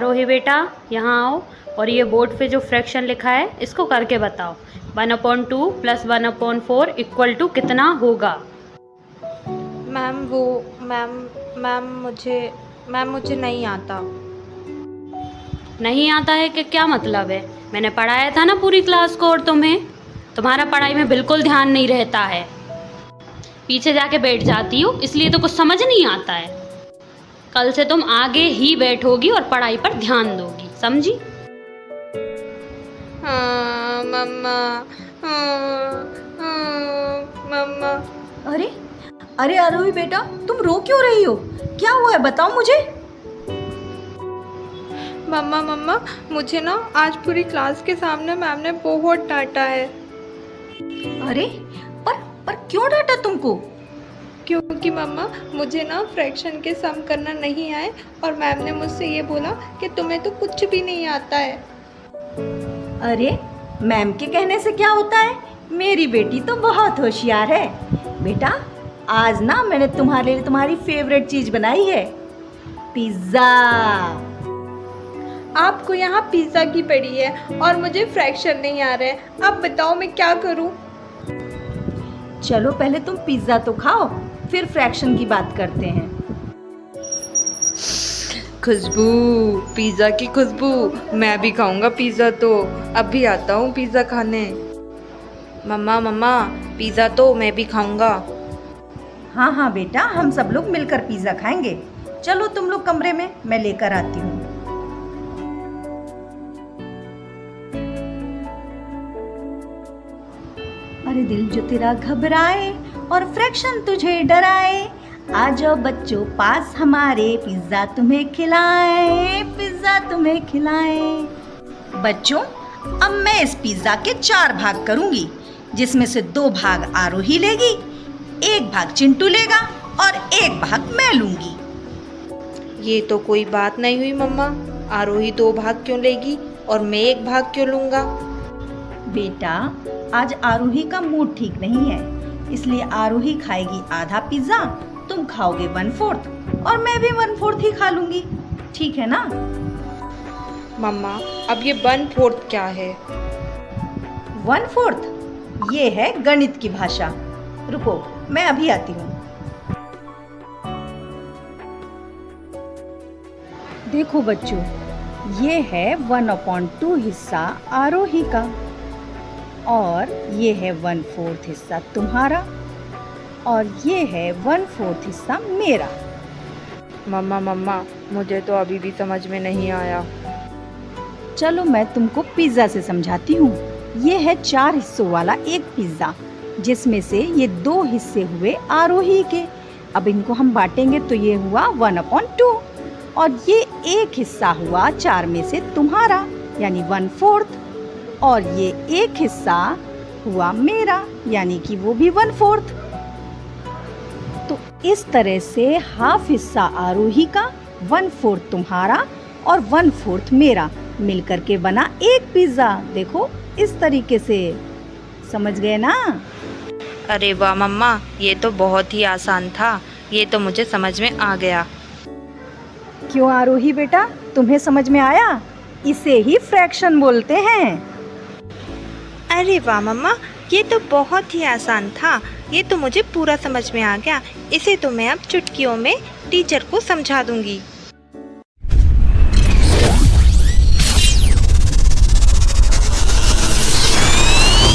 आरोही बेटा, यहाँ आओ और ये बोर्ड पे जो फ्रैक्शन लिखा है इसको करके बताओ। 1/2 + 1/4 इक्वल टू कितना होगा? मैम वो मैम मैम मुझे नहीं आता। नहीं आता है कि क्या मतलब है? मैंने पढ़ाया था ना पूरी क्लास को, और तुम्हारा पढ़ाई में बिल्कुल ध्यान नहीं रहता है। पीछे जाके बैठ जाती हो, इसलिए तो कुछ समझ नहीं आता है। कल से तुम आगे ही बैठोगी और पढ़ाई पर ध्यान दोगी, समझी? हाँ मम्मा। हाँ, हाँ, मम्मा। अरे अरे आरोही बेटा, तुम रो क्यों रही हो? क्या हुआ है, बताओ मुझे। मम्मा मुझे ना आज पूरी क्लास के सामने मैम ने बहुत डांटा है। अरे पर क्यों डांटा तुमको? क्योंकि मम्मा मुझे ना फ्रैक्शन के सम करना नहीं आए और मैम ने मुझसे ये बोला कि तुम्हें तो कुछ भी नहीं आता है। अरे मैम के कहने से क्या होता है, मेरी बेटी तो बहुत होशियार है। बेटा आज ना मैंने तुम्हारे लिए तुम्हारी फेवरेट चीज बनाई है, पिज्जा। आपको यहाँ पिज़्ज़ा की पड़ी है और मुझे फ्रैक्शन नहीं आ रहा है। अब बताओ मैं क्या करूँ? चलो पहले तुम पिज्जा तो खाओ, फिर फ्रैक्शन की बात करते हैं। खुशबू, पिज़्ज़ा की खुशबू। मैं भी खाऊंगा पिज़्ज़ा, तो अब भी आता हूँ पिज़्ज़ा खाने। मम्मा पिज़्ज़ा तो मैं भी खाऊंगा। हाँ हाँ बेटा, हम सब लोग मिलकर पिज्जा खाएंगे। चलो तुम लोग कमरे में, मैं लेकर आती हूँ। अरे दिल जो तेरा घबराए और फ्रैक्शन तुझे डराए, आ जाओ बच्चों पास हमारे, पिज्जा तुम्हें खिलाए, पिज्जा तुम्हें खिलाए। बच्चों अब मैं इस पिज्जा के 4 भाग करूंगी, जिसमें से 2 भाग आरोही लेगी, 1 भाग चिंटू लेगा और 1 भाग मैं लूंगी। ये तो कोई बात नहीं हुई मम्मा। आरोही 2 भाग क्यों लेगी और मैं 1 भाग क्यों लूँगा? बेटा आज आरोही का मूड ठीक नहीं है, इसलिए आरोही खाएगी आधा पिज्जा, तुम खाओगे 1/4 और मैं भी 1/4 ही खा लूंगी, ठीक है ना? मम्मा अब ये 1/4 क्या है? 1/4 ये है गणित की भाषा। रुको मैं अभी आती हूँ। देखो बच्चों, ये है 1/2 हिस्सा आरोही का और ये है 1/4 हिस्सा तुम्हारा और ये है 1/4 हिस्सा मेरा। मम्मा मुझे तो अभी भी समझ में नहीं आया। चलो मैं तुमको पिज्ज़ा से समझाती हूँ। ये है 4 हिस्सों वाला एक पिज्ज़ा, जिसमें से ये 2 हिस्से हुए आरोही के। अब इनको हम बांटेंगे तो ये हुआ 1/2 और ये 1 हिस्सा हुआ 4 में से तुम्हारा, यानी 1/4, और ये 1 हिस्सा हुआ मेरा, यानी कि वो भी 1/4। तो इस तरह से हाफ हिस्सा आरोही का, 1/4 तुम्हारा और 1/4 मेरा मिलकर के बना एक पिज्जा। देखो इस तरीके से, समझ गए ना? अरे वाह मम्मा, ये तो बहुत ही आसान था। ये तो मुझे समझ में आ गया। क्यों आरोही बेटा, तुम्हें समझ में आया? इसे ही फ्रैक्शन बोलते हैं। अरे वाह मम्मा, ये तो बहुत ही आसान था। ये तो मुझे पूरा समझ में आ गया। इसे तो मैं अब चुटकियों में टीचर को समझा दूंगी।